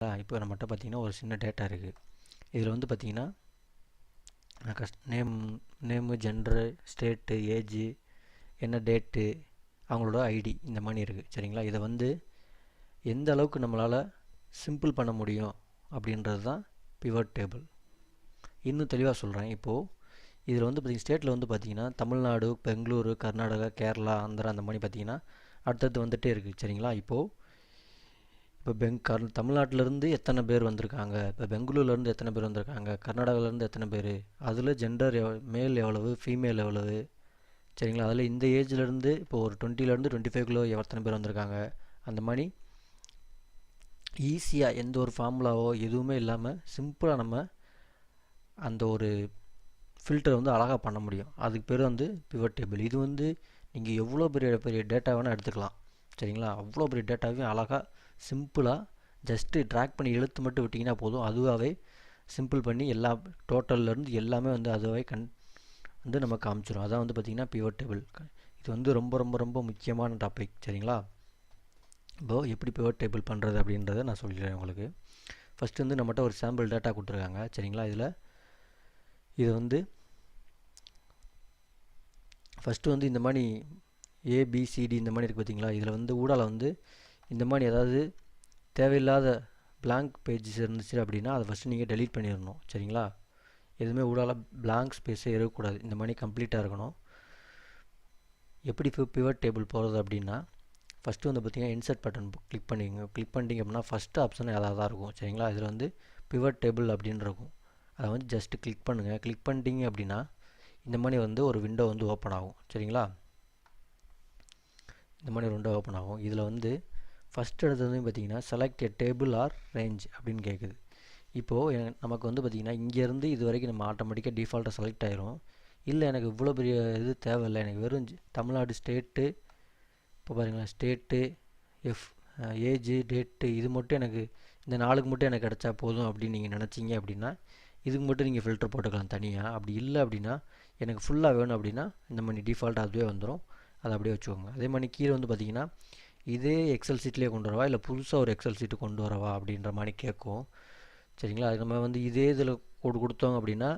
இப்போ நம்மகிட்ட பார்த்தீங்கன்னா ஒரு சின்ன டேட்டா இருக்குது. இதில் வந்து பார்த்தீங்கன்னா நேமு ஜெண்டரு ஸ்டேட்டு ஏஜு என்ன டேட்டு அவங்களோட ஐடி இந்த மாதிரி இருக்குது. சரிங்களா, இதை வந்து எந்த அளவுக்கு நம்மளால் சிம்பிள் பண்ண முடியும் அப்படின்றது தான் பிவட் டேபிள். இன்னும் தெளிவாக சொல்கிறேன். இப்போது இதில் வந்து பார்த்திங்கன்னா ஸ்டேட்டில் வந்து பார்த்திங்கன்னா தமிழ்நாடு, பெங்களூரு, கர்நாடகா, கேரளா, ஆந்திரா அந்த மாதிரி பார்த்திங்கன்னா அடுத்தடுத்து வந்துகிட்டே இருக்குது. சரிங்களா, இப்போ தமிழ்நாட்டிலேருந்து எத்தனை பேர் வந்திருக்காங்க, இப்போ பெங்களூர்லேருந்து எத்தனை பேர் வந்திருக்காங்க, கர்நாடகாவிலேருந்து எத்தனை பேர், அதில் ஜெண்டர் மேல் எவ்வளவு, ஃபீமேல் எவ்வளவு, சரிங்களா, அதில் இந்த ஏஜ்லேருந்து இப்போ ஒரு 20லேருந்து 25 எத்தனை பேர் வந்திருக்காங்க, அந்த மாதிரி ஈஸியாக எந்த ஒரு ஃபார்முலாவோ எதுவுமே இல்லாமல் சிம்பிளாக நம்ம அந்த ஒரு ஃபில்டர் வந்து அழகாக பண்ண முடியும். அதுக்கு பேர் வந்து பிவட் டேபிள். இது வந்து நீங்கள் எவ்வளோ பெரிய பெரிய டேட்டா வேணால் எடுத்துக்கலாம். சரிங்களா, அவ்வளோ பெரிய டேட்டாவையும் அழகாக சிம்பிளாக ஜஸ்ட்டு ட்ராக் பண்ணி இழுத்து மட்டும் விட்டிங்கன்னா போதும், அதுவாகவே சிம்பிள் பண்ணி எல்லா டோட்டல்லேருந்து எல்லாமே வந்து அதுவாகவே வந்து நம்ம காமிச்சிடும். அதான் வந்து பார்த்திங்கன்னா பிவட் டேபிள். இது வந்து ரொம்ப ரொம்ப ரொம்ப முக்கியமான டாபிக். சரிங்களா, இப்போது எப்படி பிவட் டேபிள் பண்ணுறது அப்படின்றத நான் சொல்லிடுறேன் உங்களுக்கு. ஃபஸ்ட்டு வந்து நம்மகிட்ட ஒரு சாம்பிள் டேட்டா கொடுத்துருக்காங்க. சரிங்களா, இது வந்து ஃபஸ்ட்டு வந்து இந்த மாதிரி ஏபிசிடி இந்த மாதிரி இருக்குது பார்த்தீங்களா, இதில் வந்து ஊடால வந்து இந்த மாதிரி ஏதாவது தேவையில்லாத பிளாங்க் பேஜஸ் இருந்துச்சு அப்படின்னா அதை ஃபஸ்ட்டு நீங்கள் டெலீட் பண்ணிடணும். சரிங்களா, எதுவுமே ஊடால பிளாங்க் ஸ்பேஸே இருக்கக்கூடாது, இந்த மாதிரி கம்ப்ளீட்டாக இருக்கணும். எப்படி பிவட் டேபிள் போகிறது அப்படின்னா ஃபஸ்ட்டு வந்து பார்த்திங்கன்னா இன்சர்ட் பட்டன் கிளிக் பண்ணிட்டீங்க அப்படின்னா ஃபஸ்ட்டு ஆப்ஷன் ஏதாவது தான் இருக்கும். சரிங்களா, இதில் வந்து பிவட் டேபிள் அப்படின்னு இருக்கும். அதை வந்து ஜஸ்ட்டு கிளிக் பண்ணுங்கள். கிளிக் பண்ணிட்டீங்க அப்படின்னா இந்த மாதிரி வந்து ஒரு விண்டோ வந்து ஓப்பன் ஆகும். சரிங்களா, இந்த மாதிரி ஒரு விண்டோ ஓப்பன் ஆகும். இதில் வந்து ஃபஸ்ட் எடுத்தது பார்த்திங்கன்னா select a table or range அப்படின்னு கேட்குது. இப்போது நமக்கு வந்து பார்த்திங்கன்னா இங்கேருந்து இது வரைக்கும் நம்ம ஆட்டோமேட்டிக்காக டிஃபால்ட்டாக செலக்ட் ஆயிரும். இல்லை எனக்கு இவ்வளோ பெரிய இது தேவையில்லை, எனக்கு வெறும் தமிழ்நாடு ஸ்டேட்டு, இப்போ பாருங்களேன் ஸ்டேட்டு, ஏஜு, டேட்டு இது மட்டும் எனக்கு இந்த நாளுக்கு மட்டும் எனக்கு கிடச்சா போதும் அப்படின்னு நீங்கள் நினச்சிங்க அப்படின்னா இதுக்கு மட்டும் நீங்கள் ஃபில்டர் போட்டுக்கலாம் தனியாக. அப்படி இல்லை அப்படின்னா எனக்கு ஃபுல்லாக வேணும் அப்படின்னா இந்த மாதிரி டிஃபால்ட்டாக அதுவே வந்துடும், அதை அப்படியே வச்சுக்கோங்க. அதே மாதிரி கீழே வந்து பார்த்திங்கன்னா இதே எக்ஸல் சீட்லேயே கொண்டு வரவா இல்லை புதுசாக ஒரு எக்ஸல் சீட்டு கொண்டு வரவா அப்படின்ற மாதிரி கேட்கும். சரிங்களா, அது நம்ம வந்து இதே இதில் கொடுத்தோம் அப்படின்னா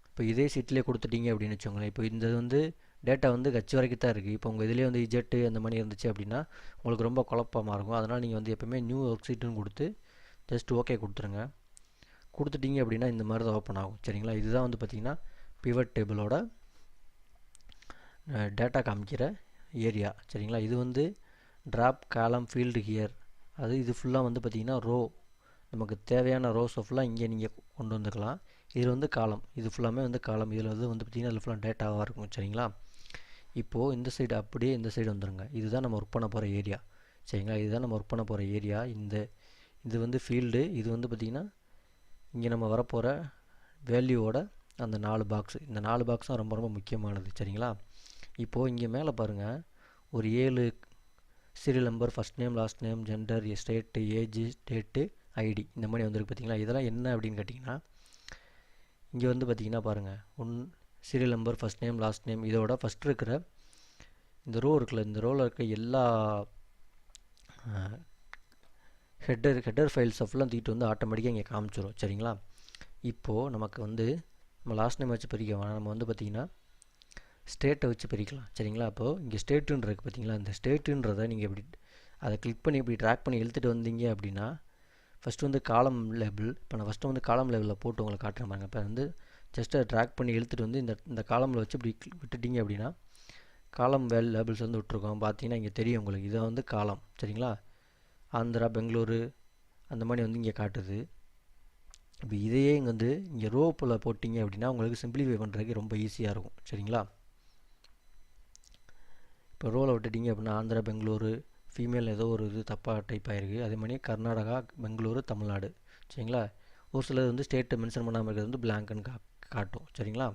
இப்போ இதே சீட்லேயே கொடுத்துட்டீங்க அப்படின்னு வச்சுக்கோங்களேன். இப்போ இந்த வந்து டேட்டா வந்து கட்சி வரைக்கும் தான் இருக்குது. இப்போ உங்கள் இதிலே வந்து இஜெட்டு அந்த மாதிரி இருந்துச்சு அப்படின்னா உங்களுக்கு ரொம்ப குழப்பமாக இருக்கும். அதனால் நீங்கள் வந்து எப்போயுமே நியூ ஒர்க் சீட்டுன்னு கொடுத்து ஜஸ்ட் ஓகே கொடுத்துருங்க. கொடுத்துட்டீங்க அப்படின்னா இந்த மாதிரி தான் ஓப்பன் ஆகும். சரிங்களா, இதுதான் வந்து பார்த்திங்கன்னா பிவட் டேபிளோட டேட்டா காமிக்கிற ஏரியா. சரிங்களா, இது வந்து ட்ராப் காலம் ஃபீல்டு ஹியர், இது ஃபுல்லாக வந்து பார்த்திங்கன்னா ரோ, நமக்கு தேவையான ரோஸை ஃபுல்லாக இங்கே நீங்கள் கொண்டு வந்துக்கலாம். இதில் வந்து காலம், இது ஃபுல்லாமே வந்து காலம். இதில் வந்து பார்த்திங்கன்னா இதில் ஃபுல்லாக டேட்டாவாக இருக்கும். சரிங்களா, இப்போது இந்த சைடு அப்படியே இந்த சைடு வந்துடுங்க. இதுதான் நம்ம ஒர்க் பண்ண போகிற ஏரியா. சரிங்களா, இதுதான் நம்ம ஒர்க் பண்ண போகிற ஏரியா. இது வந்து ஃபீல்டு, இது வந்து பார்த்திங்கன்னா இங்கே நம்ம வரப்போகிற வேல்யூவோட அந்த 4 பாக்ஸு, இந்த 4 பாக்ஸ் தான் ரொம்ப ரொம்ப முக்கியமானது. சரிங்களா, இப்போது இங்கே மேலே பாருங்கள் ஒரு 7 serial number, first name, last name, gender, state, age, date, ID இந்த மாதிரி வந்துருக்கு பார்த்தீங்களா. இதெல்லாம் என்ன அப்படின்னு கேட்டிங்கன்னா இங்கே வந்து பார்த்திங்கன்னா பாருங்கள் serial number, first name, last name, இதோட ஃபஸ்ட் இருக்கிற இந்த ரோ இருக்குல்ல, இந்த ரோவில் இருக்க எல்லா ஹெட்டர் ஃபைல்ஸை ஃபுல்லாக தூக்கிட்டு வந்து ஆட்டோமேட்டிக்காக இங்கே காமிச்சிடும். சரிங்களா, இப்போது நமக்கு வந்து நம்ம லாஸ்ட் நேம் வச்சு பிரிக்க வேணாம், நம்ம வந்து பார்த்திங்கன்னா ஸ்டேட்டை வச்சு பிரிக்கலாம். சரிங்களா, அப்போது இங்கே ஸ்டேட்டுன்னு இருக்குது பார்த்தீங்களா, இந்த ஸ்டேட்டுன்றதை நீங்கள் இப்படி அதை கிளிக் பண்ணி இப்படி ட்ராக் பண்ணி இழுத்துட்டு வந்தீங்க அப்படின்னா ஃபஸ்ட்டு வந்து காலம் லேபிள், இப்போ நான் ஃபஸ்ட்டு வந்து காலம் லேபிளில் போட்டு உங்களுக்கு காட்டுறேன் பாருங்க. இப்போ வந்து ஜஸ்ட் அதை ட்ராக் பண்ணி இழுத்துட்டு வந்து இந்த காலமில் வச்சு இப்படி விட்டுட்டிங்க அப்படின்னா காலம் லேபிள்ஸ் வந்து விட்டுருக்கோம். பார்த்தீங்கன்னா இங்கே தெரியும் உங்களுக்கு, இதை வந்து காலம். சரிங்களா, ஆந்திரா, பெங்களூரு அந்த மாதிரி வந்து இங்கே காட்டுது. இப்போ இதையே இங்கே வந்து இங்கே ரோப்பில் போட்டிங்க அப்படின்னா உங்களுக்கு சிம்பிளிஃபை பண்ணுறதுக்கு ரொம்ப ஈஸியாக இருக்கும். சரிங்களா, இப்போ ரோலை விட்டுட்டிங்க அப்படின்னா ஆந்திரா, பெங்களூரு, ஃபீமேல் ஏதோ ஒரு இது தப்பாக டைப் ஆகிருக்கு. அதே மாதிரி கர்நாடகா, பெங்களூரு, தமிழ்நாடு. சரிங்களா, ஒரு சிலது வந்து ஸ்டேட்டு மென்ஷன் பண்ணாமல் இருக்கிறது வந்து பிளாங்க்னு காட்டும். சரிங்களா,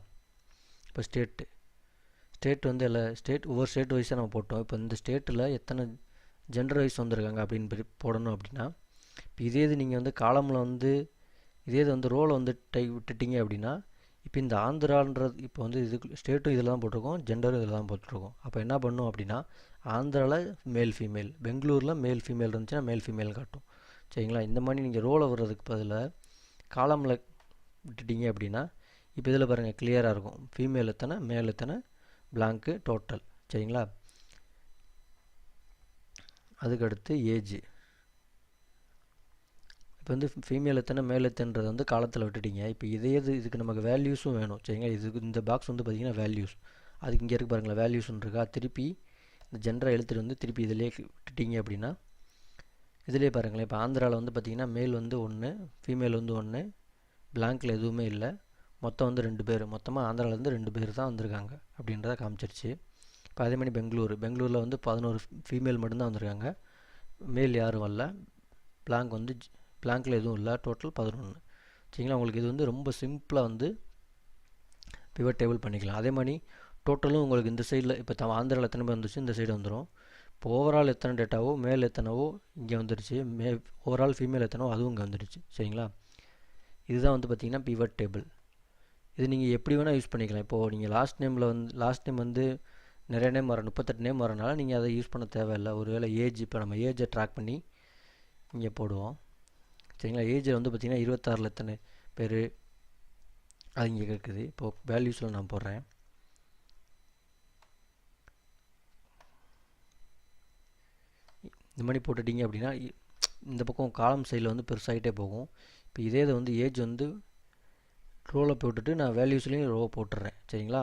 இப்போ ஸ்டேட் வந்து ஒவ்வொரு ஸ்டேட் வைஸாக நம்ம போட்டோம். இப்போ இந்த ஸ்டேட்டில் எத்தனை ஜெண்டர் வைஸ் வந்திருக்காங்க அப்படின்னு போடணும் அப்படின்னா இப்போ இது நீங்கள் வந்து காலமில் வந்து இது வந்து ரோலை வந்து விட்டுட்டிங்க அப்படின்னா இப்போ இந்த ஆந்திரான்றது இப்போ வந்து ஸ்டேட்டும் இதில் தான் போட்டிருக்கோம், ஜெண்டரும் இதில் தான் போட்டிருக்கோம். அப்போ என்ன பண்ணும் அப்படின்னா ஆந்திராவில் மேல் ஃபீமேல், பெங்களூரில் மேல் ஃபீமேல் இருந்துச்சுன்னா மேல் ஃபீமேல் காட்டும். சரிங்களா. இந்த மாதிரி நீங்கள் ரோவில் வர்றதுக்கு பதிலாக காலமில் விட்டுட்டீங்க அப்படின்னா இப்போ இதில் பாருங்கள் கிளியராக இருக்கும். ஃபீமேல் எத்தனை, மேல் எத்தனை, பிளாங்க்கு, டோட்டல். சரிங்களா. அதுக்கடுத்து ஏஜ். இப்போ வந்து ஃபீமேல் எத்தனை, மேல் எத்தனைன்றதை வந்து காலத்தில் விட்டுட்டீங்க. இப்போ இதுக்கு நமக்கு வேல்யூஸும் வேணும். சரிங்களா. இதுக்கு இந்த பாக்ஸ் வந்து பார்த்திங்கன்னா வேல்யூஸ். அதுக்கு இங்கே இருக்கு பாருங்களா, வேல்யூஸ்ன்னு இருக்கா. திருப்பி இந்த ஜென்டரை எழுத்துட்டு வந்து திருப்பி இதிலே விட்டுட்டீங்க அப்படின்னா இதிலே பாருங்களேன். இப்போ ஆந்திராவில் வந்து பார்த்திங்கன்னா மேல் வந்து 1, ஃபீமேல் வந்து 1, பிளாங்க்கில் எதுவுமே இல்லை. மொத்தம் வந்து 2 பேர். மொத்தமாக ஆந்திராவிலேருந்து 2 பேர் தான் வந்திருக்காங்க அப்படின்றத காமிச்சிருச்சு. இப்போ அதே மாதிரி பெங்களூரில் வந்து 11 ஃபீமேல் மட்டும்தான் வந்திருக்காங்க. மேல் யாரும் வரல. பிளாங்க்கில் எதுவும் இல்லை. டோட்டல் 11. சரிங்களா. உங்களுக்கு இது வந்து ரொம்ப சிம்பிளாக வந்து பிவட் டேபிள் பண்ணிக்கலாம். அதே மாதிரி டோட்டலும் உங்களுக்கு இந்த சைடில் இப்போ ஆந்திராவில் எத்தனை பேர் வந்துச்சு, இந்த சைடு வந்துடும். இப்போ ஓவரால் எத்தனை டேட்டாவோ, மேல் எத்தனவோ இங்கே வந்துடுச்சு. ஓவரால் ஃபீமேல் எத்தனவோ அதுவும் இங்கே வந்துடுச்சு. சரிங்களா. இதுதான் வந்து பார்த்திங்கன்னா பிவட் டேபிள். இது நீங்கள் எப்படி வேணால் யூஸ் பண்ணிக்கலாம். இப்போது நீங்கள் லாஸ்ட் நேம் வந்து நிறைய நேம் வர 38 நேம் வரனால நீங்கள் அதை யூஸ் பண்ண தேவையில்லை. ஒருவேளை ஏஜ், இப்போ நம்ம ஏஜை ட்ராக் பண்ணி இங்கே போடுவோம். சரிங்களா. ஏஜில் வந்து பார்த்திங்கன்னா 26 எத்தனை பேர் அது இங்கே இருக்குது. இப்போது வேல்யூஸில் நான் போடுறேன். இந்த மாதிரி போட்டுட்டிங்க அப்படின்னா இந்த பக்கம் காலம் சைடில் வந்து பெருசாகிட்டே போகும். இப்போ இதே இதை வந்து ஏஜ் வந்து ரோவில் போட்டுட்டு நான் வேல்யூஸ்லேயும் ரோ போட்டுடுறேன். சரிங்களா.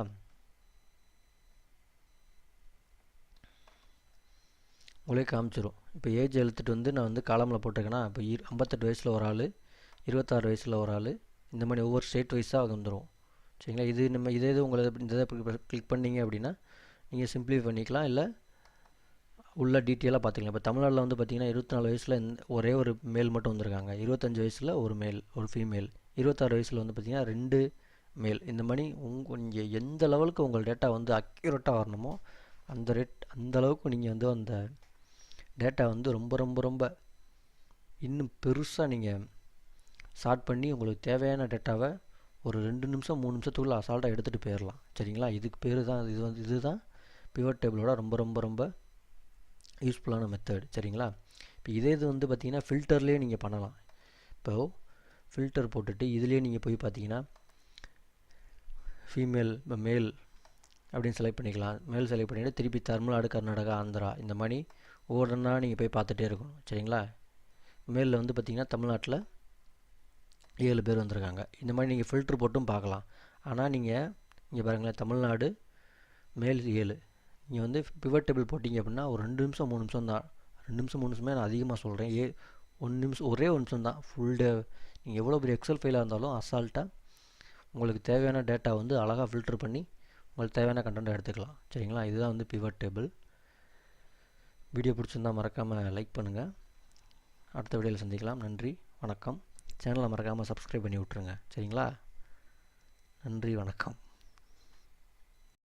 உங்களே காமிச்சிடும். இப்போ ஏஜ் எழுத்துட்டு வந்து நான் வந்து காலமில் போட்டிருக்கேன்னா இப்போ 58 வயசில் ஒரு ஆள், 26 வயசில் ஒரு ஆள், இந்த மாதிரி ஒவ்வொரு ஸ்டேட் வைஸாக வந்துடும். சரிங்களா. இது நம்ம இதே இந்த கிளிக் பண்ணிங்க அப்படின்னா நீங்கள் சிம்பிளி பண்ணிக்கலாம், இல்லை உள்ள டீட்டெயிலாக பார்த்துக்கலாம். இப்போ தமிழ்நாட்டில் வந்து பார்த்திங்கன்னா 24 வயசில் ஒரே ஒரு மேல் மட்டும் வந்திருக்காங்க. 25 வயசில் ஒரு மேல், ஒரு ஃபீமேல். 26 வயசில் வந்து பார்த்திங்கன்னா 2 மேல். இந்த மாதிரி நீங்கள் எந்த லெவலுக்கு உங்கள் டேட்டா வந்து அக்யூரேட்டாக வரணுமோ அந்த அளவுக்கு நீங்கள் வந்து அந்த டேட்டா வந்து ரொம்ப ரொம்ப ரொம்ப இன்னும் பெருசாக நீங்கள் ஷார்ட் பண்ணி உங்களுக்கு தேவையான டேட்டாவை ஒரு 2 நிமிஷம் 3 நிமிஷத்துக்குள்ளே அசால்ட்டாக எடுத்துகிட்டு போயிடலாம். சரிங்களா. இதுக்கு பேர் தான் இதுதான் பிவட் டேபிளோட ரொம்ப ரொம்ப ரொம்ப யூஸ்ஃபுல்லான மெத்தட். சரிங்களா. இப்போ இது வந்து பார்த்திங்கன்னா ஃபில்டர்லேயே நீங்கள் பண்ணலாம். இப்போது ஃபில்டர் போட்டுட்டு இதுலேயே நீங்கள் போய் பார்த்தீங்கன்னா ஃபீமேல், இப்போ மேல் அப்படின்னு செலக்ட் பண்ணிக்கலாம். மேல் செலக்ட் பண்ணிவிட்டு திருப்பி தமிழ்நாடு, கர்நாடகா, ஆந்திரா இந்த மாதிரி ஒவ்வொன்றா நீங்கள் போய் பார்த்துட்டே இருக்கணும். சரிங்களா. மேலில் வந்து பார்த்திங்கன்னா தமிழ்நாட்டில் 7 பேர் வந்திருக்காங்க. இந்த மாதிரி நீங்கள் ஃபில்ட்ரு போட்டும் பார்க்கலாம். ஆனால் நீங்கள் இங்கே பாருங்களேன், தமிழ்நாடு மேல் 7. நீங்கள் வந்து பிவட் டேபிள் போட்டிங்க அப்படின்னா ஒரு 2 நிமிஷம் 3 நிமிஷம் தான். 2 நிமிஷம் 3 நிமிஷமே நான் அதிகமாக சொல்கிறேன். 1 நிமிஷம், ஒரே 1 நிமிஷம் தான். ஃபுல் டே நீங்கள் எவ்வளோ பெரிய எக்ஸல் ஃபைலாக இருந்தாலும் அசால்ட்டாக உங்களுக்கு தேவையான டேட்டா வந்து அழகாக ஃபில்ட்ரு பண்ணி உங்களுக்கு தேவையான கண்டென்ட்டை எடுத்துக்கலாம். சரிங்களா. இதுதான் வந்து பிவட் டேபிள். வீடியோ பிடிச்சிருந்தால் மறக்காமல் லைக் பண்ணுங்கள். அடுத்த வீடியோவில் சந்திக்கலாம். நன்றி, வணக்கம். சேனலை மறக்காமல் சப்ஸ்கிரைப் பண்ணி விட்ருங்க. சரிங்களா. நன்றி, வணக்கம்.